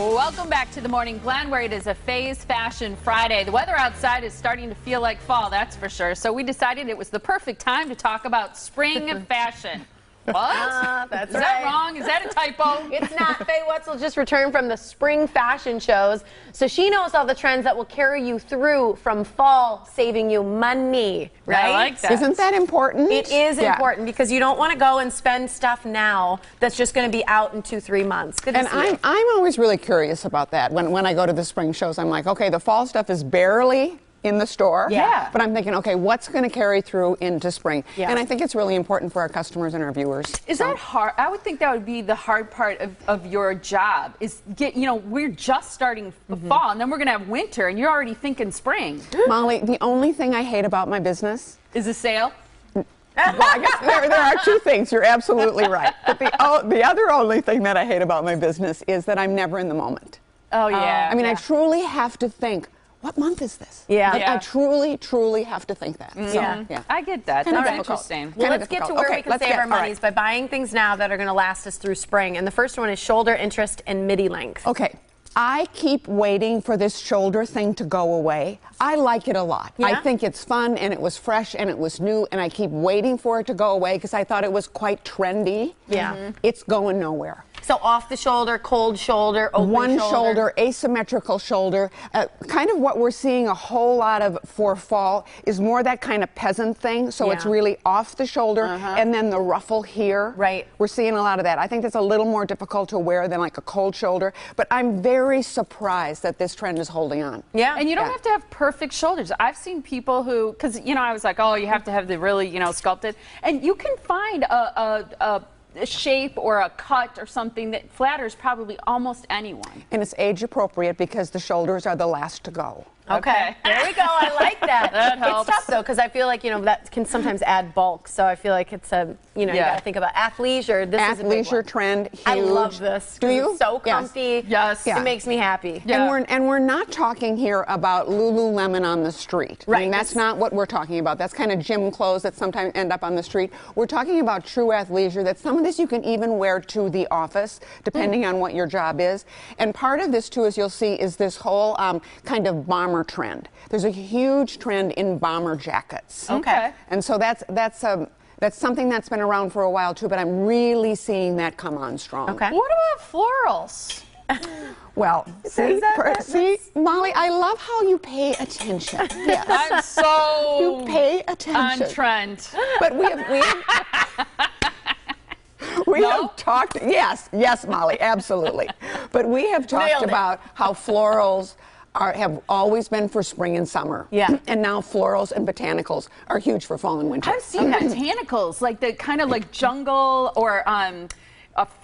Welcome back to the Morning Blend, where it is a Faye's Fashion Friday. The weather outside is starting to feel like fall, that's for sure. So we decided it was the perfect time to talk about spring fashion. What? That's Is that wrong? Is that a typo? It's not. Faye Wetzel just returned from the spring fashion shows, so she knows all the trends that will carry you through from fall, saving you money, right? I like that. Isn't that important? It is important because you don't want to go and spend stuff now that's just going to be out in 2-3 months. Good to see you. I'm always really curious about that. When I go to the spring shows, I'm like, okay, the fall stuff is barely in the store. Yeah. But I'm thinking, okay, what's going to carry through into spring? Yeah. And I think it's really important for our customers and our viewers. Is that hard? I would think that would be the hard part of your job is we're just starting fall and then we're going to have winter and you're already thinking spring. Molly, the only thing I hate about my business is a sale. Well, I guess there are two things. You're absolutely right. But the other only thing that I hate about my business is that I'm never in the moment. Oh, yeah. I mean, I truly have to think, what month is this? Yeah. I truly, truly have to think that. So, yeah. I get that. Kind of That's difficult. interesting. Well, let's get to where we can save our monies by buying things now that are going to last us through spring. And the first one is shoulder interest and midi length. Okay. I keep waiting for this shoulder thing to go away. I like it a lot. Yeah? I think it's fun and it was fresh and it was new and I keep waiting for it to go away because I thought it was quite trendy. Yeah. It's going nowhere. So off the shoulder, cold shoulder, open One shoulder, asymmetrical shoulder. Kind of what we're seeing a whole lot of for fall is more that kind of peasant thing. So it's really off the shoulder and then the ruffle here. Right. We're seeing a lot of that. I think that's a little more difficult to wear than like a cold shoulder. But I'm very surprised that this trend is holding on. Yeah. And you don't have to have perfect shoulders. I've seen people who, because, I was like, oh, you have to have the really, sculpted. And you can find a shape or a cut or something that flatters probably almost anyone. And it's age appropriate because the shoulders are the last to go. Okay. There we go. I like that. That helps. It's tough though because I feel like that can sometimes add bulk. So I feel like it's you got to think about athleisure. This is a big Athleisure one. trend, huge. I love this. Do you? It's so comfy. Yes. It makes me happy. Yeah. And we're not talking here about Lululemon on the street. Right. I mean, that's not what we're talking about. That's kind of gym clothes that sometimes end up on the street. We're talking about true athleisure. That some of this you can even wear to the office, depending on what your job is. And part of this too, as you'll see, is this whole kind of bomber trend. There's a huge trend in bomber jackets. Okay. And so that's something that's been around for a while too, but I'm really seeing that come on strong. Okay. What about florals? Well, see, Molly, I love how you pay attention. Yes. I'm so You pay attention. on trend. But we have talked, yes, Molly, absolutely. But we have talked Nailed it. about how florals have always been for spring and summer. Yeah. And now florals and botanicals are huge for fall and winter. I've seen botanicals, like the kind of like jungle or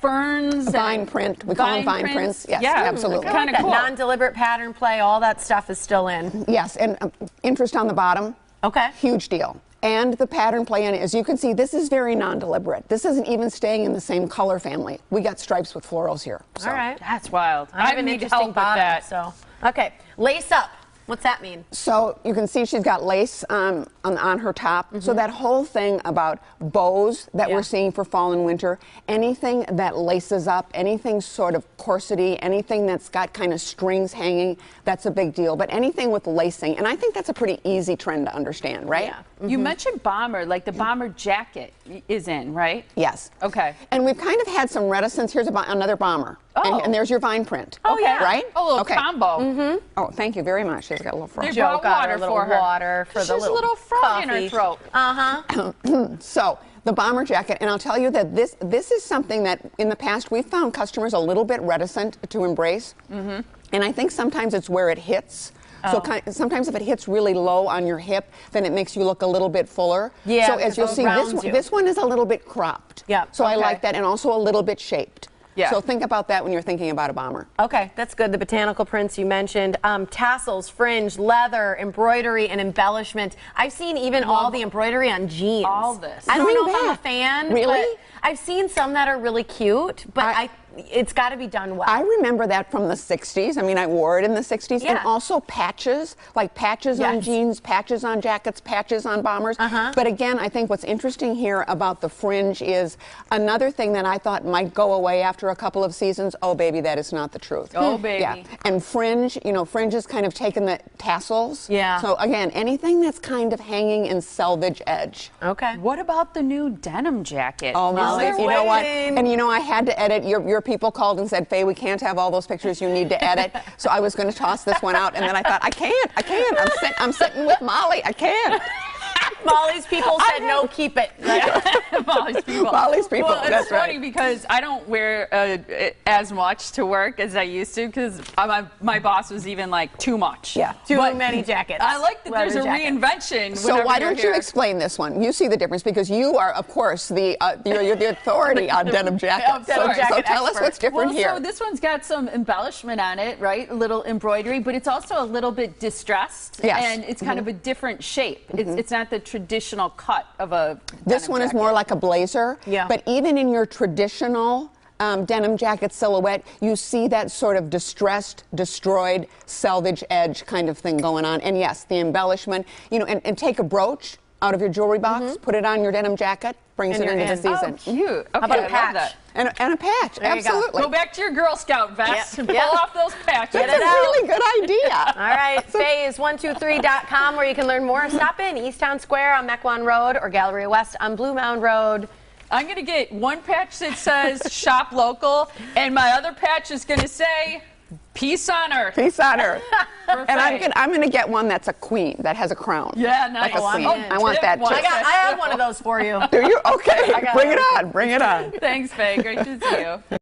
ferns. Vine print. We call them vine prints. Yes, absolutely. Kind of cool. Non-deliberate pattern play, all that stuff is still in. Yes, and interest on the bottom. Okay. Huge deal. And the pattern play in it, as you can see, this is very non-deliberate. This isn't even staying in the same color family. We got stripes with florals here. So. All right. That's wild. I have an need interesting help with bottom, that. so. Okay. Lace up. What's that mean? So you can see she's got lace on her top. So that whole thing about bows that we're seeing for fall and winter, anything that laces up, anything sort of corsety, anything that's got kind of strings hanging, that's a big deal. But anything with lacing, and I think that's a pretty easy trend to understand, right? Yeah. You mentioned bomber, like the bomber jacket is in, right? Yes. Okay. And we've kind of had some reticence. Here's another bomber. Oh. And there's your vine print. Oh, yeah. Right? A little Okay. combo. Oh, thank you very much. She's got a little frog. They Joke brought on her, water little for her. water for She's the a little frog coffee. in her throat. So the bomber jacket, and I'll tell you that this is something that in the past we've found customers a little bit reticent to embrace. And I think sometimes it's where it hits. So sometimes if it hits really low on your hip, then it makes you look a little bit fuller. Yeah, So as you'll see, this one is a little bit cropped. Yeah, So I okay. like that, and also a little bit shaped. Yeah. So think about that when you're thinking about a bomber. Okay, that's good. The botanical prints you mentioned, tassels, fringe, leather, embroidery, and embellishment. I've seen even all the embroidery on jeans. All this. I don't Bring know if I'm a back. fan. Really? But I've seen some that are really cute, but it's got to be done well. I remember that from the 60s. I mean, I wore it in the 60s. Yeah. And also patches, like patches on Yes. jeans, patches on jackets, patches on bombers. But again, I think what's interesting here about the fringe is another thing that I thought might go away after a couple of seasons. Oh, baby, that is not the truth. Oh, baby. Yeah. And fringe, you know, fringe is kind of taken the tassels. Yeah. So again, anything that's kind of hanging in selvage edge. Okay. What about the new denim jacket? Oh, Molly, they're you know what? waiting. And you know, I had to edit. Your people called and said, Faye, we can't have all those pictures. You need to edit. So I was going to toss this one out, and then I thought, I can't. I'm sitting with Molly. I can't. Molly's people said no, keep it. Molly's people. Molly's people, Well, it's that's funny right. because I don't wear as much to work as I used to because my boss was even like too much. Yeah. Too But many jackets. I like that there's a Leather jackets. reinvention. So whenever why you're don't you here. explain this one? You see the difference because you are, of course, you're the authority on denim jackets. Denim So jacket tell us expert. what's different Well, here. so this one's got some embellishment on it, right? A little embroidery, but it's also a little bit distressed. Yes. And it's kind of a different shape. It's not the traditional cut of a This denim one is jacket. more like a blazer. Yeah. But even in your traditional denim jacket silhouette, you see that sort of distressed, destroyed, salvage edge kind of thing going on. And yes, the embellishment, you know, and take a brooch out of your jewelry box, put it on your denim jacket, brings And it you're into the in. season. Oh, cute. Okay, about a I love patch? that. And a patch, There you go. absolutely. Go back to your Girl Scout vest Yep. and pull Yep. off those patches. That's a really good idea. All right, Faye123.com where you can learn more. Stop in Easttown Square on Mequon Road or Galleria West on Blue Mound Road. I'm going to get one patch that says shop local, and my other patch is going to say peace on earth. Peace on earth. For And Faye. I'm gonna get one that's a queen, that has a crown. Yeah, nice. Like a queen. in. I want that too. I have one of those for you. Do you? Okay, got bring it one. on, bring it on. Thanks, Faye. Great to see you.